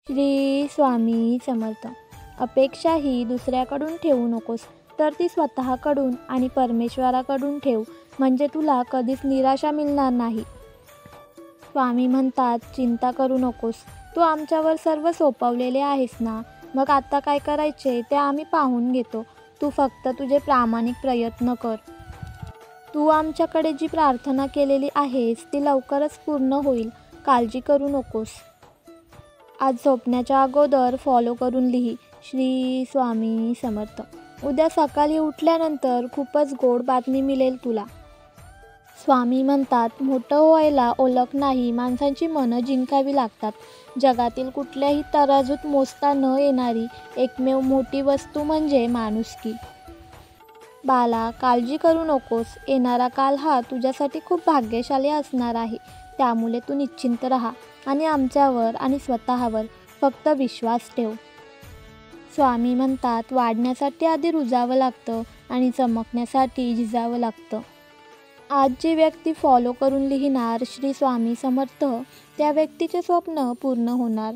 श्री स्वामी समर्थ. अपेक्षा ही दुसऱ्याकडून ठेवू नकोस, तर ती स्वतःकडून आणि परमेश्वराकडून ठेव, म्हणजे तुला कधीच निराशा मिळणार नाही. स्वामी म्हणतात, चिंता करू नकोस, तू आमच्यावर सर्व सोपवलेले आहेस ना. मग आता काय करायचे ते आम्ही पाहून घेतो. तू फक्त तुझे प्रामाणिक प्रयत्न कर. तू आमच्याकडे जी प्रार्थना केलेली आहेस ती लवकरच पूर्ण होईल. काळजी करू नकोस. आज झोपण्याच्या अगोदर फॉलो करून लिही, श्री स्वामी समर्थ. उद्या सकाळी उठल्यानंतर खूपच गोड बातमी मिळेल तुला. स्वामी म्हणतात, मोठं व्हायला ओळख नाही, माणसांची मनं जिंकावी लागतात. जगातील कुठल्याही तराजूत मोजता न येणारी एकमेव मोठी वस्तू म्हणजे माणुसकी. बाला, काळजी करू नकोस. येणारा काल हा तुझ्यासाठी खूप भाग्यशाली असणार आहे. त्यामुळे तू निश्चिंत राहा आणि आमच्यावर आणि स्वतःवर फक्त विश्वास ठेव. स्वामी म्हणतात, वाढण्यासाठी आधी रुजावं लागतं आणि चमकण्यासाठी झिजावं लागतं. आज जी व्यक्ती फॉलो करून लिहिणार श्री स्वामी समर्थ, त्या व्यक्तीचे स्वप्न पूर्ण होणार.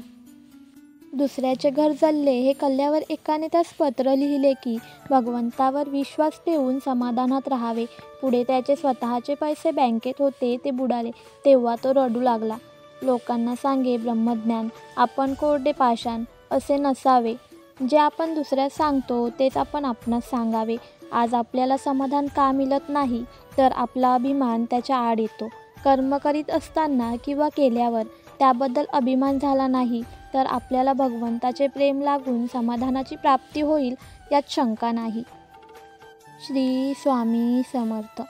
दुसऱ्याचे घर जळले हे कळल्यावर एकाने त्यास पत्र लिहिले की भगवंतावर विश्वास ठेवून समाधानात राहावे. पुढे त्याचे स्वतःचे पैसे बँकेत होते ते बुडाले. तेव्हा तो रडू लागला. लोकांना सांगे ब्रह्मज्ञान, आपण कोरडे पाषाण असे नसावे. जे आपण दुसऱ्यास सांगतो तेच आपण आपणास सांगावे. आज आपल्याला समाधान का मिळत नाही, तर आपला अभिमान त्याच्या आड येतो. कर्म करीत असताना किंवा केल्यावर त्याबद्दल अभिमान झाला नाही तर आपल्याला भगवंताचे प्रेम लागून समाधानाची प्राप्ती होईल, यात शंका नाही. श्री स्वामी समर्थ.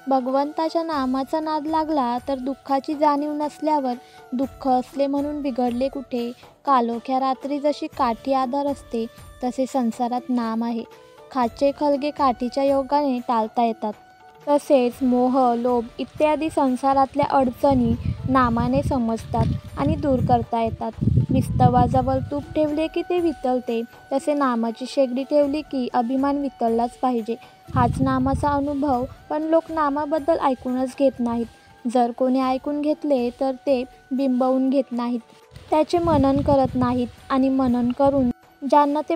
भगवंताच्या नामाचा नाद लागला तर दुःखाची जाणीव नसल्यावर दुःख असले म्हणून बिघडले कुठे. कालोख्या रात्री जशी काठी आधार असते, तसे संसारात नाम आहे. खाचे खळगे काठीच्या योगाने टाळता येतात. तसेच मोह, लोभ इत्यादी संसारातल्या अडचणी नामाने समजतात आणि दूर करता येतात. विस्तवाजवळ तूप ठेवले की ते वितळते, तसे नामाची शेगडी ठेवली की अभिमान वितळलाच पाहिजे. हाच नामाचा अनुभव. पण लोक नामाबद्दल ऐकूनच घेत नाहीत. जर कोणी ऐकून घेतले तर ते बिंबवून घेत नाहीत, त्याचे मनन करत नाहीत आणि मनन करून ज्यांना ते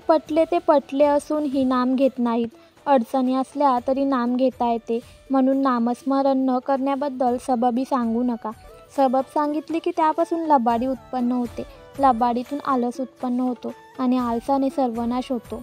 पटले असूनही नाम घेत नाहीत. अडचणी असल्या तरी नाम घेता येते, म्हणून नामस्मरण न करण्याबद्दल सबबी सांगू नका. सबब सांगितली की त्यापासून लबाडी उत्पन्न होते. लबाडीतून आळस उत्पन्न होतो आणि आळसाने सर्वनाश होतो.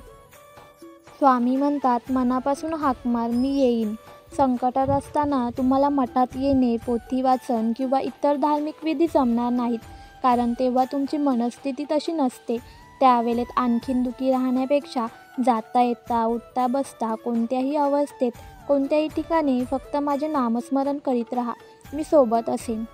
स्वामी म्हणतात, मनापासून हाक मार, मी येईन. संकटात असताना तुम्हाला मठात येणे, पोथी वाचन किंवा इतर धार्मिक विधी जमणार नाहीत, कारण तेव्हा तुमची मनस्थिती तशी नसते. त्यावेळेत आणखीन दुःखी राहण्यापेक्षा जाता येता, उठता बसता, कोणत्याही अवस्थेत, कोणत्याही ठिकाणी फक्त माझे नामस्मरण करीत राहा, मी सोबत असेन.